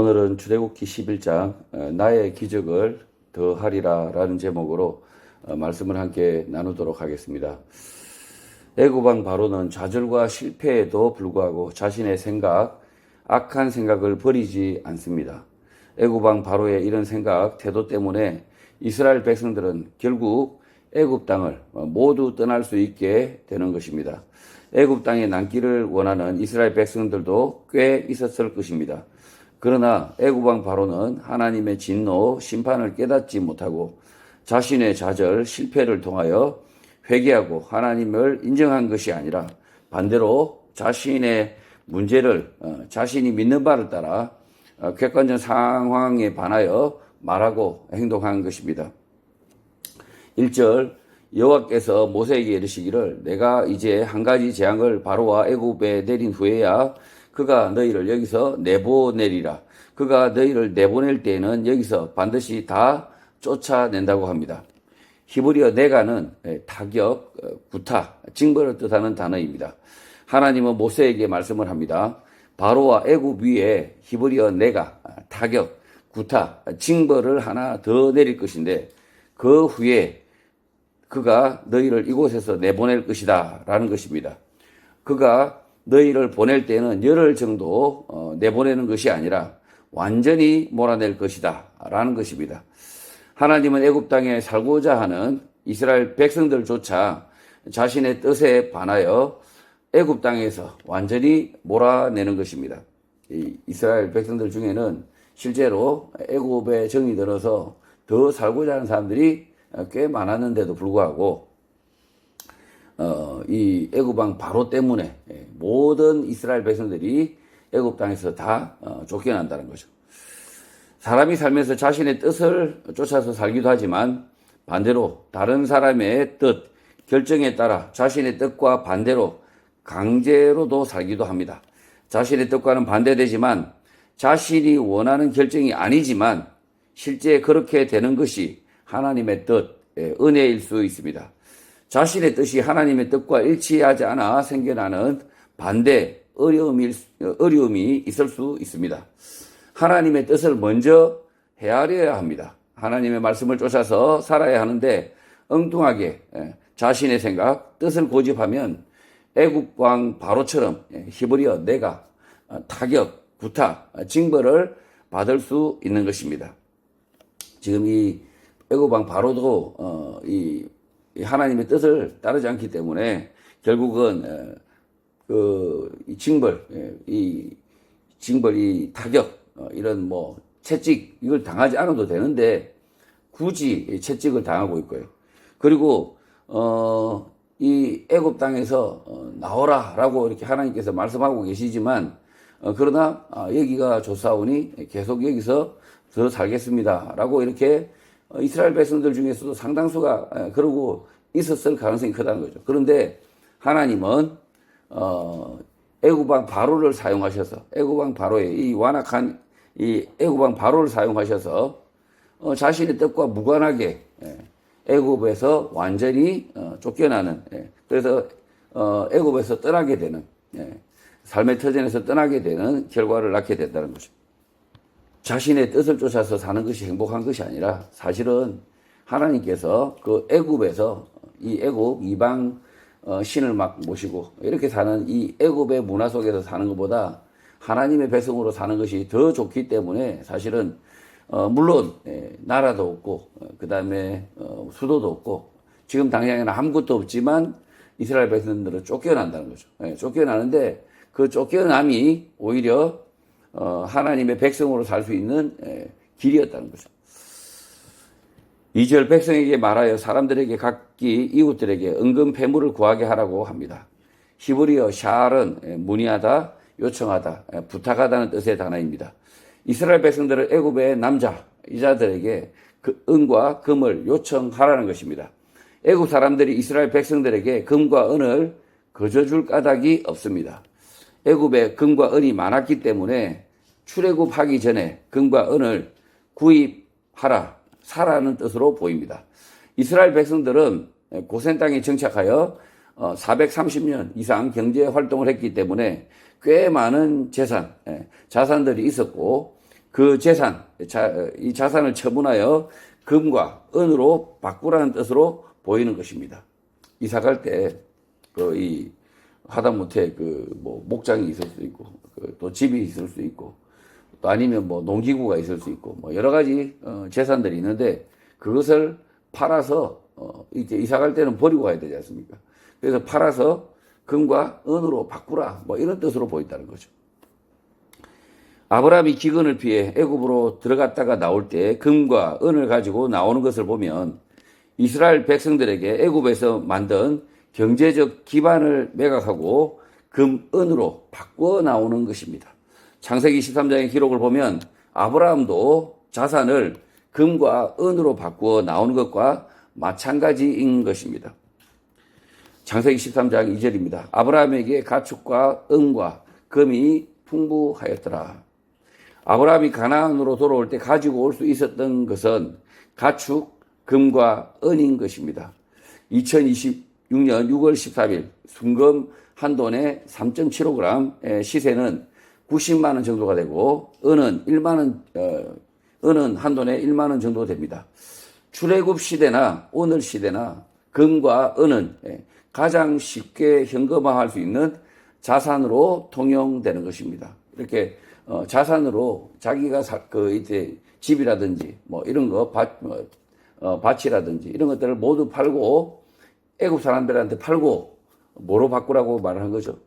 오늘은 출애굽기 11장 나의 기적을 더하리라 라는 제목으로 말씀을 함께 나누도록 하겠습니다. 애굽 왕 바로는 좌절과 실패에도 불구하고 자신의 생각, 악한 생각을 버리지 않습니다. 애굽 왕 바로의 이런 생각, 태도 때문에 이스라엘 백성들은 결국 애굽 땅을 모두 떠날 수 있게 되는 것입니다. 애굽 땅에 남기를 원하는 이스라엘 백성들도 꽤 있었을 것입니다. 그러나 애굽 왕 바로는 하나님의 진노, 심판을 깨닫지 못하고 자신의 좌절, 실패를 통하여 회개하고 하나님을 인정한 것이 아니라 반대로 자신의 문제를 자신이 믿는 바를 따라 객관적 상황에 반하여 말하고 행동한 것입니다. 1절 여호와께서 모세에게 이르시기를 내가 이제 한 가지 재앙을 바로와 애굽에 내린 후에야 그가 너희를 여기서 내보내리라. 그가 너희를 내보낼 때에는 여기서 반드시 다 쫓아낸다고 합니다. 히브리어 네가는 타격, 구타, 징벌을 뜻하는 단어입니다. 하나님은 모세에게 말씀을 합니다. 바로와 애굽 위에 히브리어 네가, 타격, 구타, 징벌을 하나 더 내릴 것인데 그 후에 그가 너희를 이곳에서 내보낼 것이다 라는 것입니다. 그가 너희를 보낼 때는 열흘 정도 내보내는 것이 아니라 완전히 몰아낼 것이다 라는 것입니다. 하나님은 애굽 땅에 살고자 하는 이스라엘 백성들조차 자신의 뜻에 반하여 애굽 땅에서 완전히 몰아내는 것입니다. 이 이스라엘 백성들 중에는 실제로 애굽에 정이 들어서 더 살고자 하는 사람들이 꽤 많았는데도 불구하고 이 애굽 왕 바로 때문에 모든 이스라엘 백성들이 애굽 땅에서 다 쫓겨난다는 거죠. 사람이 살면서 자신의 뜻을 쫓아서 살기도 하지만 반대로 다른 사람의 뜻, 결정에 따라 자신의 뜻과 반대로 강제로도 살기도 합니다. 자신의 뜻과는 반대되지만 자신이 원하는 결정이 아니지만 실제 그렇게 되는 것이 하나님의 뜻, 은혜일 수 있습니다. 자신의 뜻이 하나님의 뜻과 일치하지 않아 생겨나는 반대, 어려움이 있을 수 있습니다. 하나님의 뜻을 먼저 헤아려야 합니다. 하나님의 말씀을 쫓아서 살아야 하는데 엉뚱하게 자신의 생각, 뜻을 고집하면 애굽 왕 바로처럼 히브리어 네가, 타격, 구타, 징벌을 받을 수 있는 것입니다. 지금 이 애굽 왕 바로도 이 하나님의 뜻을 따르지 않기 때문에 결국은 이 징벌, 이 타격, 이런 채찍 이걸 당하지 않아도 되는데 굳이 채찍을 당하고 있고요. 그리고 이 애굽 땅에서 나오라라고 이렇게 하나님께서 말씀하고 계시지만 그러나 여기가 좋사오니 계속 여기서 더 살겠습니다라고 이렇게 이스라엘 백성들 중에서도 상당수가 그러고 있었을 가능성이 크다는 거죠. 그런데 하나님은 애굽 왕 바로를 사용하셔서 애굽 왕 바로의 이 완악한 이 애굽 왕 바로를 사용하셔서 자신의 뜻과 무관하게 애굽에서 완전히 쫓겨나는 그래서 애굽에서 떠나게 되는 삶의 터전에서 떠나게 되는 결과를 낳게 된다는 거죠. 자신의 뜻을 쫓아서 사는 것이 행복한 것이 아니라 사실은 하나님께서 그 애굽에서 이 애굽 이방 신을 막 모시고 이렇게 사는 이 애굽의 문화 속에서 사는 것보다 하나님의 백성으로 사는 것이 더 좋기 때문에 사실은 물론 나라도 없고 그 다음에 수도도 없고 지금 당장에는 아무것도 없지만 이스라엘 백성들은 쫓겨난다는 거죠. 쫓겨나는데 그 쫓겨남이 오히려 하나님의 백성으로 살 수 있는 길이었다는 거죠. 2절 백성에게 말하여 사람들에게 각기 이웃들에게 은금 패물을 구하게 하라고 합니다. 히브리어 샬은 문의하다, 요청하다, 부탁하다는 뜻의 단어입니다. 이스라엘 백성들은 애굽의 남자, 이자들에게 그 은과 금을 요청하라는 것입니다. 애굽 사람들이 이스라엘 백성들에게 금과 은을 거저줄 까닭이 없습니다. 애굽에 금과 은이 많았기 때문에 출애굽하기 전에 금과 은을 구입하라, 사라는 뜻으로 보입니다. 이스라엘 백성들은 고센 땅에 정착하여 430년 이상 경제 활동을 했기 때문에 꽤 많은 자산들이 있었고 그 재산, 이 자산을 처분하여 금과 은으로 바꾸라는 뜻으로 보이는 것입니다. 이사 갈 때, 이 하다못해 뭐 목장이 있을 수 있고, 또 집이 있을 수 있고, 또 아니면 뭐 농기구가 있을 수 있고, 뭐 여러 가지 재산들이 있는데 그것을 팔아서 이제 이사 갈 때는 버리고 가야 되지 않습니까? 그래서 팔아서 금과 은으로 바꾸라, 뭐 이런 뜻으로 보인다는 거죠. 아브라함이 기근을 피해 애굽으로 들어갔다가 나올 때 금과 은을 가지고 나오는 것을 보면 이스라엘 백성들에게 애굽에서 만든 경제적 기반을 매각하고 금, 은으로 바꾸어 나오는 것입니다. 창세기 13장의 기록을 보면 아브라함도 자산을 금과 은으로 바꾸어 나오는 것과 마찬가지인 것입니다. 창세기 13장 2절입니다. 아브라함에게 가축과 은과 금이 풍부하였더라. 아브라함이 가나안으로 돌아올 때 가지고 올 수 있었던 것은 가축, 금과 은인 것입니다. 2026년 6월 13일 순금 한 돈에 3.75g 시세는 90만 원 정도가 되고 은은 1만 원, 은은 한 돈에 1만 원 정도 됩니다. 출애굽 시대나 오늘 시대나 금과 은은 가장 쉽게 현금화할 수 있는 자산으로 통용되는 것입니다. 이렇게 자산으로 자기가 이제 집이라든지 뭐 이런 거 밭이라든지 이런 것들을 모두 팔고 애굽 사람들한테 팔고 뭐로 바꾸라고 말을 한 거죠.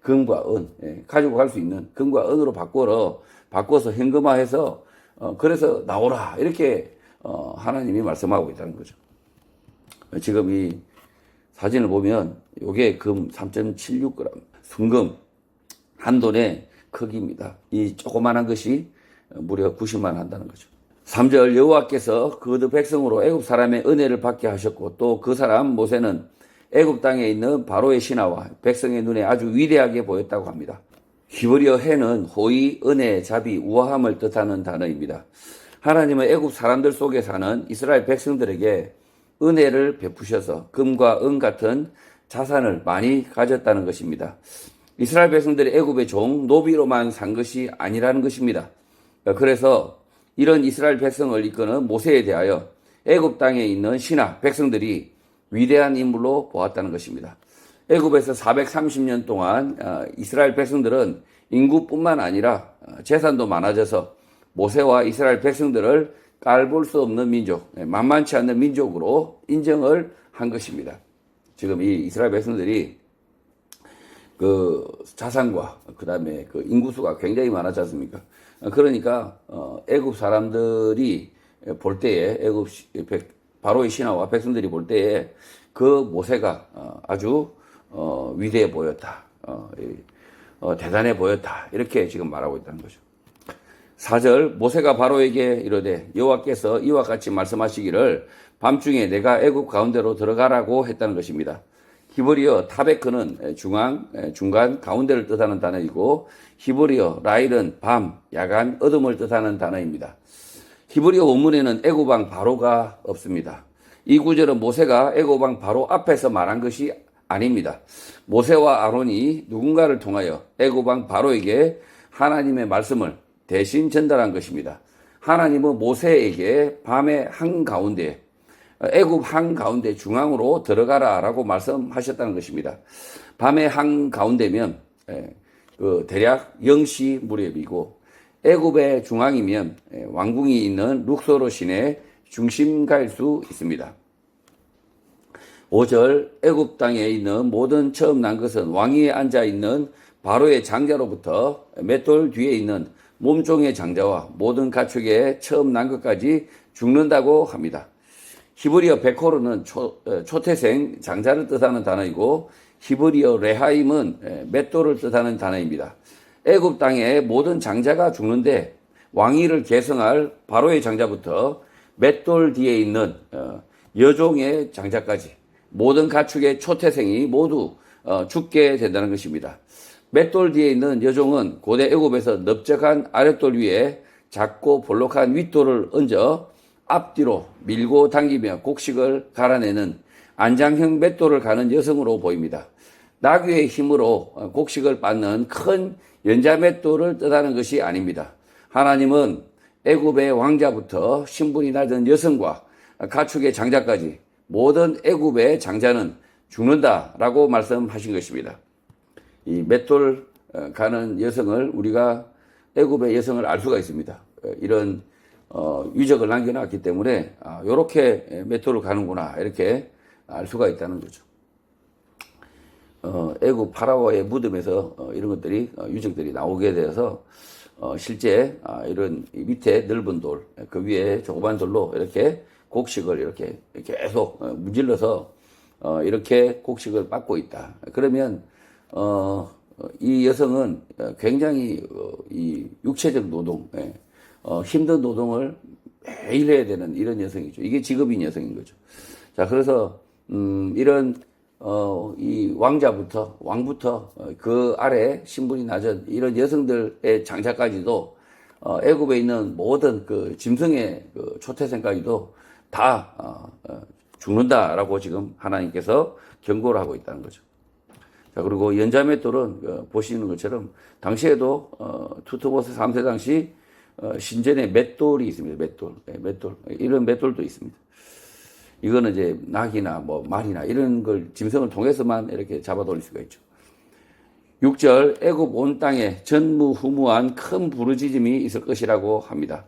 금과 은, 가지고 갈 수 있는 금과 은으로 바꿔서 현금화해서 그래서 나오라 이렇게 하나님이 말씀하고 있다는 거죠. 지금 이 사진을 보면 요게 금 3.76g 순금 한 돈의 크기입니다. 이 조그만한 것이 무려 90만 원 한다는 거죠. 3절 여호와께서 그드 백성으로 애굽 사람의 은혜를 받게 하셨고 또 그 사람 모세는 애굽 땅에 있는 바로의 신하와 백성의 눈에 아주 위대하게 보였다고 합니다. 히브리어 해는 호의, 은혜, 자비, 우아함을 뜻하는 단어입니다. 하나님은 애굽 사람들 속에 사는 이스라엘 백성들에게 은혜를 베푸셔서 금과 은 같은 자산을 많이 가졌다는 것입니다. 이스라엘 백성들이 애굽의 종, 노비로만 산 것이 아니라는 것입니다. 그래서 이런 이스라엘 백성을 이끄는 모세에 대하여 애굽 땅에 있는 신하, 백성들이 위대한 인물로 보았다는 것입니다. 애굽에서 430년 동안 이스라엘 백성들은 인구뿐만 아니라 재산도 많아져서 모세와 이스라엘 백성들을 깔볼 수 없는 민족, 만만치 않는 민족으로 인정을 한 것입니다. 지금 이 이스라엘 백성들이 그 자산과 그다음에 그 인구수가 굉장히 많았지 않습니까? 그러니까 애굽 사람들이 볼 때에 바로의 신하와 백성들이 볼 때에 그 모세가 아주 위대해 보였다. 대단해 보였다. 이렇게 지금 말하고 있다는 거죠. 4절 모세가 바로에게 이르되 여호와께서 이와 같이 말씀하시기를 밤중에 내가 애굽 가운데로 들어가라고 했다는 것입니다. 히브리어 타베크는 중간, 가운데를 뜻하는 단어이고 히브리어 라일은 밤, 야간, 어둠을 뜻하는 단어입니다. 히브리어 원문에는 애굽 왕 바로가 없습니다. 이 구절은 모세가 애굽 왕 바로 앞에서 말한 것이 아닙니다. 모세와 아론이 누군가를 통하여 애굽 왕 바로에게 하나님의 말씀을 대신 전달한 것입니다. 하나님은 모세에게 밤의 한가운데 애굽 한가운데 중앙으로 들어가라라고 말씀하셨다는 것입니다. 밤의 한가운데면 대략 0시 무렵이고 애굽의 중앙이면 왕궁이 있는 룩소로 시내 중심가일 수 있습니다. 5절 애굽 땅에 있는 모든 처음 난 것은 왕위에 앉아있는 바로의 장자로부터 맷돌 뒤에 있는 몸종의 장자와 모든 가축의 처음 난 것까지 죽는다고 합니다. 히브리어 베코르는 초태생 장자를 뜻하는 단어이고 히브리어 레하임은 맷돌을 뜻하는 단어입니다. 애굽 땅의 모든 장자가 죽는데 왕위를 계승할 바로의 장자부터 맷돌 뒤에 있는 여종의 장자까지 모든 가축의 초태생이 모두 죽게 된다는 것입니다. 맷돌 뒤에 있는 여종은 고대 애굽에서 넓적한 아랫돌 위에 작고 볼록한 윗돌을 얹어 앞뒤로 밀고 당기며 곡식을 갈아내는 안장형 맷돌을 가는 여성으로 보입니다. 나귀의 힘으로 곡식을 빻는 큰 연자 맷돌을 뜻하는 것이 아닙니다. 하나님은 애굽의 왕자부터 신분이 낮은 여성과 가축의 장자까지 모든 애굽의 장자는 죽는다라고 말씀하신 것입니다. 이 맷돌 가는 여성을 우리가 애굽의 여성을 알 수가 있습니다. 이런 유적을 남겨놨기 때문에 이렇게 맷돌을 가는구나 이렇게 알 수가 있다는 거죠. 애굽 파라오의 무덤에서 이런 것들이 유적들이 나오게 되어서 실제 이런 밑에 넓은 돌, 그 위에 조그만 돌로 이렇게 곡식을 이렇게 계속 문질러서 이렇게 곡식을 빻고 있다. 그러면 이 여성은 굉장히 이 육체적 노동, 힘든 노동을 매일 해야 되는 이런 여성이죠. 이게 직업인 여성인 거죠. 자, 그래서 이런 이 왕부터 그 아래 신분이 낮은 이런 여성들의 장자까지도 애굽에 있는 모든 그 짐승의 그 초태생까지도 다 죽는다라고 지금 하나님께서 경고를 하고 있다는 거죠. 자, 그리고 연자맷돌은 보시는 것처럼 당시에도 투트모스 3세 당시 신전에 맷돌이 있습니다. 맷돌. 이런 맷돌도 있습니다. 이거는 이제 낙이나 뭐 말이나 이런 걸 짐승을 통해서만 이렇게 잡아 돌릴 수가 있죠. 6절 애굽 온 땅에 전무후무한 큰 부르짖음이 있을 것이라고 합니다.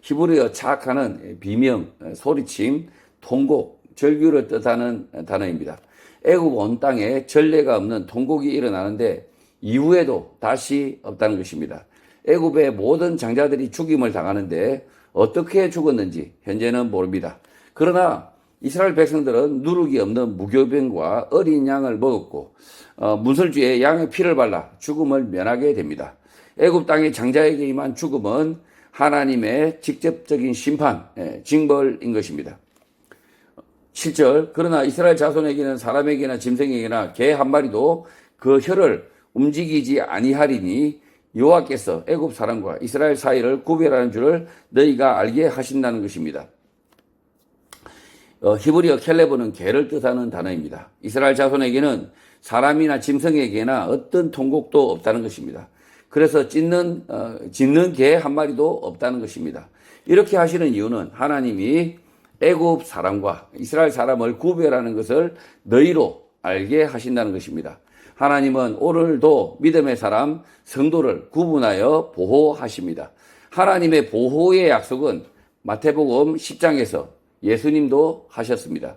히브리어 차카는 비명, 소리침, 통곡, 절규를 뜻하는 단어입니다. 애굽 온 땅에 전례가 없는 통곡이 일어나는데 이후에도 다시 없다는 것입니다. 애굽의 모든 장자들이 죽임을 당하는데 어떻게 죽었는지 현재는 모릅니다. 그러나 이스라엘 백성들은 누룩이 없는 무교병과 어린 양을 먹었고 문설주에 양의 피를 발라 죽음을 면하게 됩니다. 애굽 땅의 장자에게 임한 죽음은 하나님의 직접적인 심판, 징벌인 것입니다. 7절 그러나 이스라엘 자손에게는 사람에게나 짐승에게나 개 한 마리도 그 혀를 움직이지 아니하리니 여호와께서 애굽 사람과 이스라엘 사이를 구별하는 줄을 너희가 알게 하신다는 것입니다. 히브리어 켈레브는 개를 뜻하는 단어입니다. 이스라엘 자손에게는 사람이나 짐승에게나 어떤 통곡도 없다는 것입니다. 그래서 짖는 개 한 마리도 없다는 것입니다. 이렇게 하시는 이유는 하나님이 애굽 사람과 이스라엘 사람을 구별하는 것을 너희로 알게 하신다는 것입니다. 하나님은 오늘도 믿음의 사람, 성도를 구분하여 보호하십니다. 하나님의 보호의 약속은 마태복음 10장에서 예수님도 하셨습니다.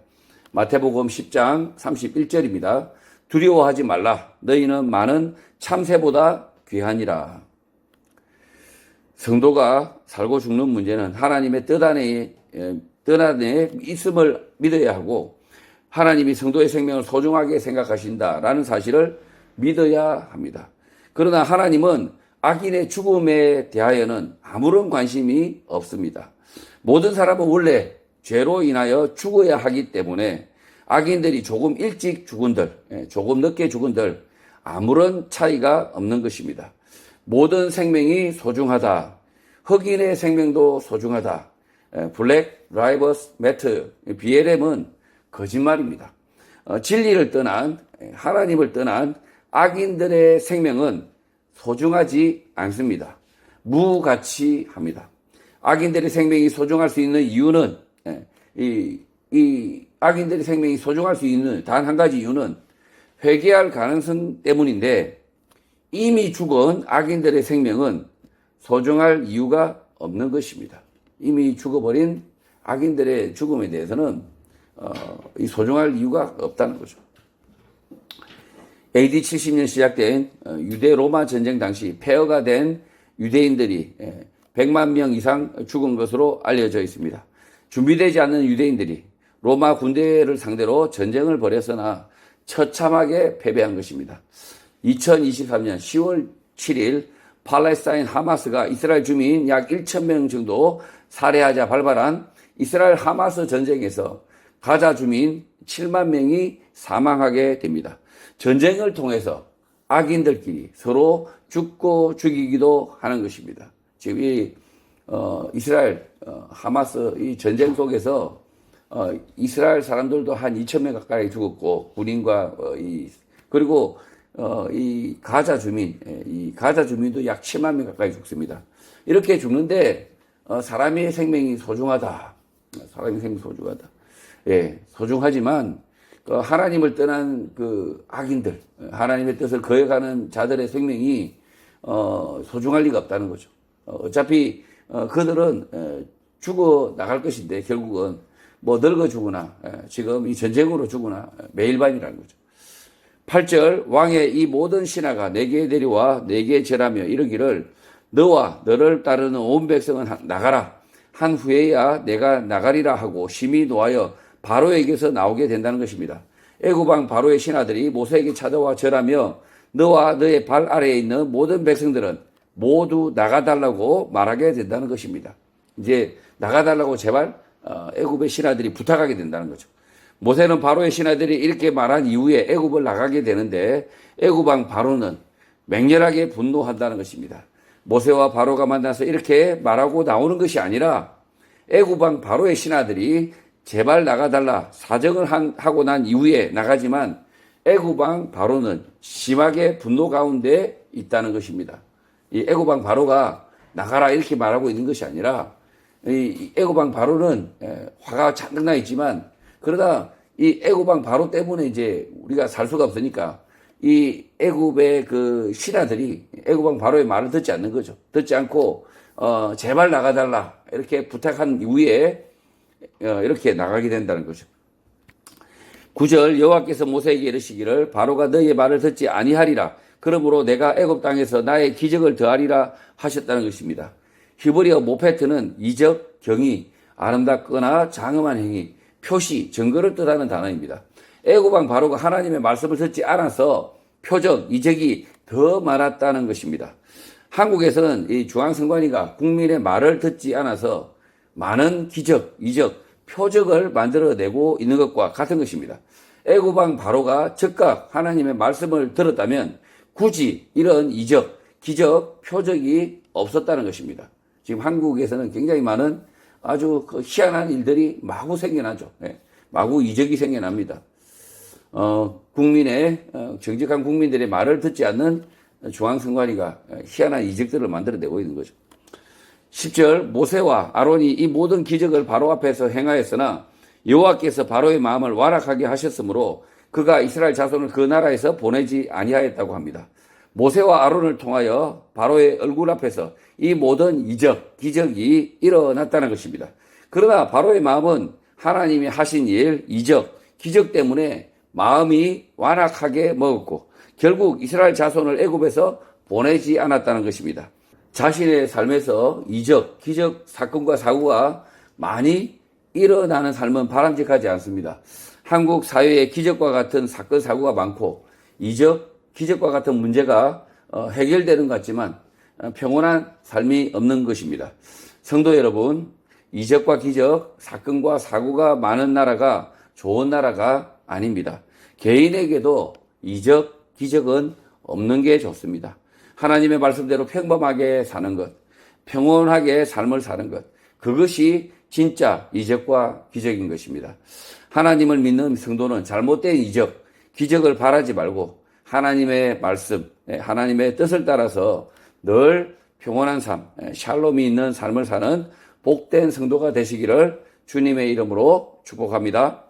마태복음 10장 31절입니다. 두려워하지 말라. 너희는 많은 참새보다 귀하니라. 성도가 살고 죽는 문제는 하나님의 뜻 안에 있음을 믿어야 하고 하나님이 성도의 생명을 소중하게 생각하신다라는 사실을 믿어야 합니다. 그러나 하나님은 악인의 죽음에 대하여는 아무런 관심이 없습니다. 모든 사람은 원래 죄로 인하여 죽어야 하기 때문에 악인들이 조금 일찍 죽은들, 조금 늦게 죽은들 아무런 차이가 없는 것입니다. 모든 생명이 소중하다. 흑인의 생명도 소중하다. 블랙 라이버스 매트, BLM은 거짓말입니다. 진리를 떠난 하나님을 떠난 악인들의 생명은 소중하지 않습니다. 무가치합니다. 악인들의 생명이 소중할 수 있는 이유는 이 악인들의 생명이 소중할 수 있는 단 한 가지 이유는 회개할 가능성 때문인데 이미 죽은 악인들의 생명은 소중할 이유가 없는 것입니다. 이미 죽어버린 악인들의 죽음에 대해서는 이 소중할 이유가 없다는 거죠. AD 70년 시작된 유대 로마 전쟁 당시 폐허가 된 유대인들이 100만 명 이상 죽은 것으로 알려져 있습니다. 준비되지 않는 유대인들이 로마 군대를 상대로 전쟁을 벌였으나 처참하게 패배한 것입니다. 2023년 10월 7일 팔레스타인 하마스가 이스라엘 주민 약 1,000명 정도 살해하자 발발한 이스라엘 하마스 전쟁에서 가자 주민 7만 명이 사망하게 됩니다. 전쟁을 통해서 악인들끼리 서로 죽고 죽이기도 하는 것입니다. 지금 이 이스라엘 하마스 이 전쟁 속에서 이스라엘 사람들도 한 2,000명 가까이 죽었고 군인과 그리고 이 가자 주민도 약 7만 명 가까이 죽습니다. 이렇게 죽는데 사람의 생명이 소중하다. 사람의 생명이 소중하다. 예, 소중하지만 하나님을 떠난 그 악인들, 하나님의 뜻을 거역하는 자들의 생명이 소중할 리가 없다는 거죠. 어차피 그들은 죽어 나갈 것인데 결국은 뭐 늙어 죽으나 지금 이 전쟁으로 죽으나 매일반이라는 거죠. 8절 왕의 이 모든 신하가 내게 내려와 내게 절하며 이르기를 너와 너를 따르는 온 백성은 나가라. 한 후에야 내가 나가리라 하고 심히 노하여 바로에게서 나오게 된다는 것입니다. 애굽왕 바로의 신하들이 모세에게 찾아와 절하며 너와 너의 발 아래에 있는 모든 백성들은 모두 나가달라고 말하게 된다는 것입니다. 이제 나가달라고 제발 애굽의 신하들이 부탁하게 된다는 거죠. 모세는 바로의 신하들이 이렇게 말한 이후에 애굽을 나가게 되는데 애굽왕 바로는 맹렬하게 분노한다는 것입니다. 모세와 바로가 만나서 이렇게 말하고 나오는 것이 아니라 애굽왕 바로의 신하들이 제발 나가달라 사정을 하고 난 이후에 나가지만 애굽왕 바로는 심하게 분노 가운데 있다는 것입니다. 이 애굽왕 바로가 나가라 이렇게 말하고 있는 것이 아니라 이 애굽왕 바로는 화가 잔뜩 나 있지만 그러다 이 애굽왕 바로 때문에 이제 우리가 살 수가 없으니까 이 애굽의 그 신하들이 애굽왕 바로의 말을 듣지 않는 거죠. 듣지 않고 제발 나가달라 이렇게 부탁한 이후에 이렇게 나가게 된다는 거죠. 9절 여호와께서 모세에게 이르시기를 바로가 너희의 말을 듣지 아니하리라. 그러므로 내가 애굽 땅에서 나의 기적을 더하리라 하셨다는 것입니다. 히브리어 모페트는 이적, 경이, 아름답거나 장엄한 행위, 표시, 증거를 뜻하는 단어입니다. 애굽왕 바로가 하나님의 말씀을 듣지 않아서 표적, 이적이 더 많았다는 것입니다. 한국에서는 이 중앙선관위가 국민의 말을 듣지 않아서 많은 기적, 이적, 표적을 만들어내고 있는 것과 같은 것입니다. 애굽왕 바로가 즉각 하나님의 말씀을 들었다면 굳이 이런 이적, 기적, 표적이 없었다는 것입니다. 지금 한국에서는 굉장히 많은 아주 희한한 일들이 마구 생겨나죠. 마구 이적이 생겨납니다. 국민의 정직한 국민들의 말을 듣지 않는 중앙선관위가 희한한 이적들을 만들어내고 있는 거죠. 10절 모세와 아론이 이 모든 기적을 바로 앞에서 행하였으나 여호와께서 바로의 마음을 완악하게 하셨으므로 그가 이스라엘 자손을 그 나라에서 보내지 아니하였다고 합니다. 모세와 아론을 통하여 바로의 얼굴 앞에서 이 모든 이적, 기적이 일어났다는 것입니다. 그러나 바로의 마음은 하나님이 하신 일, 이적, 기적 때문에 마음이 완악하게 먹었고 결국 이스라엘 자손을 애굽에서 보내지 않았다는 것입니다. 자신의 삶에서 이적, 기적, 사건과 사고가 많이 일어나는 삶은 바람직하지 않습니다. 한국 사회에 기적과 같은 사건, 사고가 많고 이적, 기적과 같은 문제가 해결되는 것 같지만 평온한 삶이 없는 것입니다. 성도 여러분, 이적과 기적, 사건과 사고가 많은 나라가 좋은 나라가 아닙니다. 개인에게도 이적, 기적은 없는 게 좋습니다. 하나님의 말씀대로 평범하게 사는 것, 평온하게 삶을 사는 것, 그것이 진짜 이적과 기적인 것입니다. 하나님을 믿는 성도는 잘못된 이적, 기적을 바라지 말고 하나님의 말씀, 하나님의 뜻을 따라서 늘 평온한 삶, 샬롬이 있는 삶을 사는 복된 성도가 되시기를 주님의 이름으로 축복합니다.